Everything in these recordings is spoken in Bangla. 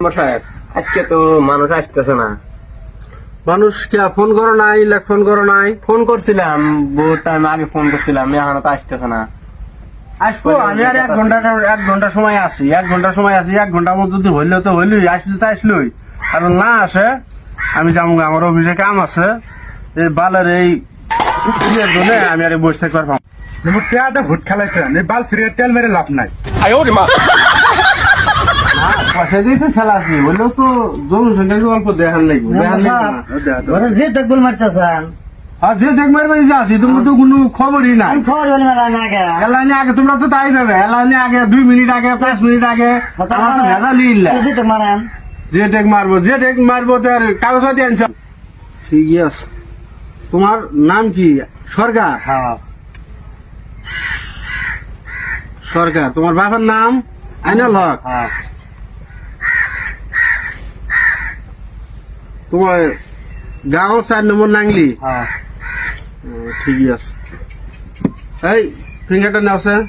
সাহেব আজকে তো মানুষ আসতেছে না। মানুষ কে ফোন করো নাই? ফোন করো নাই? ফোন করছিলাম, বহুত টাইম আগে ফোন করছিলাম, এখনো তো আসতেছে না। আসবো আমি আর 1 ঘন্টা সময় আছি, 1 ঘন্টা সময় আছি। 1 ঘন্টার মধ্যে যদি হইলে তো হইলই, আসলে তো আসলোই। আর না আসে আমি যাবো, আমার অফিসে কাম আছে। এই বালের এই জন্য আমি আর বসে থাকতে পারবো। টেয়াটা ভোট খেলাইছেন, এই বাল সিরিয়াল তেল মেরে লাভ নাই। পয়সা দিয়ে তো খেলা আছি, হইলেও তো জনসংখ্যা অল্প দেখান লাগবে। যে টেকবল মারতেছেন আর যে দেখ মারবে যে আছি, তোমার তো কোনো খবরই নাই। খবর বলি না আগে এলাইনে আগে তোমরা তো তাই পাবে, এলাইনে আগে 2 মিনিট আগে 5 মিনিট আগে আমার তো ভেজালি ইল্লা। যে টেক মারেন যে টেক মারবো তার কাগজপাতি আনছ। ঠিকই আছে। তোমার নাম কি? সরকার? হ্যাঁ সরকার। তোমার বাবার নাম? আইনাল হক। হ্যাঁ তোমার গাঁও 4 নম্বর নাংলি? হ্যাঁ ঠিকই আছে। এই ফিঙ্গারটা নেও স্যার,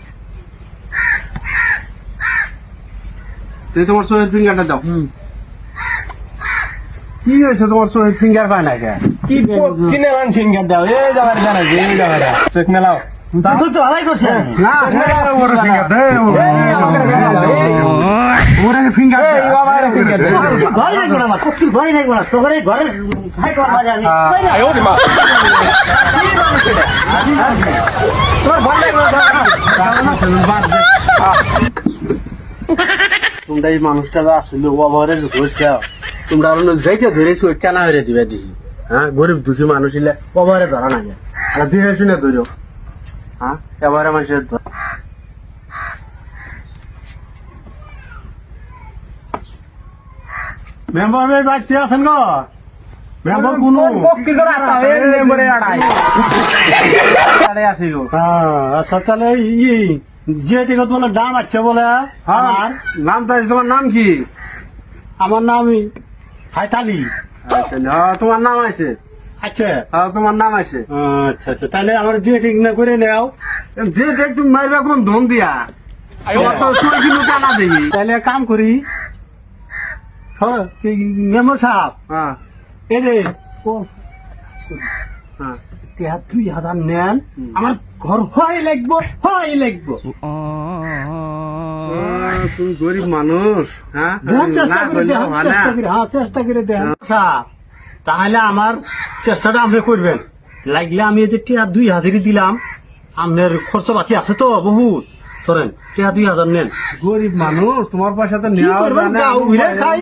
তুই তোমার চোখের ফিঙ্গারটা দাও। কি হয়েছে তোমার চোখের ফিঙ্গার পায় না কে? কি কিনে ফিঙ্গার দাও, এই যাবার জানা, এই যাবার চোখ মেলাও। তো তো হালাই করছেন না ওর ফিঙ্গার দে, ওর আগে ফিঙ্গার এই বাবার ফিঙ্গার দে। ঘরে নাই কোনা মার তুই ঘরে নাই কোনা তো ঘরে সাইড কর বাজে আমি তোমার ভয় লাগবে না? তোমরা এই মানুষটা আসলে ওভারে ধরছে, তোমরা যাইতে ধরেছো কেন হয়ে দিবে দেখি। হ্যাঁ, গরিব দুঃখী মানুষ ইলে ওভারে ধরা না যায়, আর দেখে শুনে ধরো। হ্যাঁ, এবারে মানুষের মেম্বার বাড়তে আছেন গো? মেম্বার কোন বক্কি করে আটা, এই মেম্বারে আটাই। আরে আসি গো। আচ্ছা তাহলে যে টিকট বলে দাম আছে বলে। আমার নাম তো আছে। তোমার নাম কি? আমার নাম হাইতালি। তোমার নাম আছে? আচ্ছা তোমার নাম আছে। আচ্ছা আচ্ছা তাহলে আমার যে ঠিক না করে নেও। যে দেখ তুমি মারবে কোন ধন দিয়া, তোমার তো সই কিন্তু টানা দেখি। তাহলে এক কাম করি, মেম্বার সাহেব হ্যাঁ এই যে হ্যাঁ 2,000 নেন, আমার ঘর হয় লাগবো। তুমি গরিব মানুষ। হ্যাঁ, দেন, না চেষ্টা করে করলেও দেন, হয় না। চেষ্টা করে দেন। তাহলে আমার চেষ্টাটা আপনি করবেন। লাগলে আমি এই যে 2,000 দিলাম, আপনার খরচ পাতি আছে তো বহুত, ধরেন 2,000 নেন। গরিব মানুষ, তোমার পয়সা তো কি নেওয়া করবেন? যায় না। গাও ঘুরে খাই।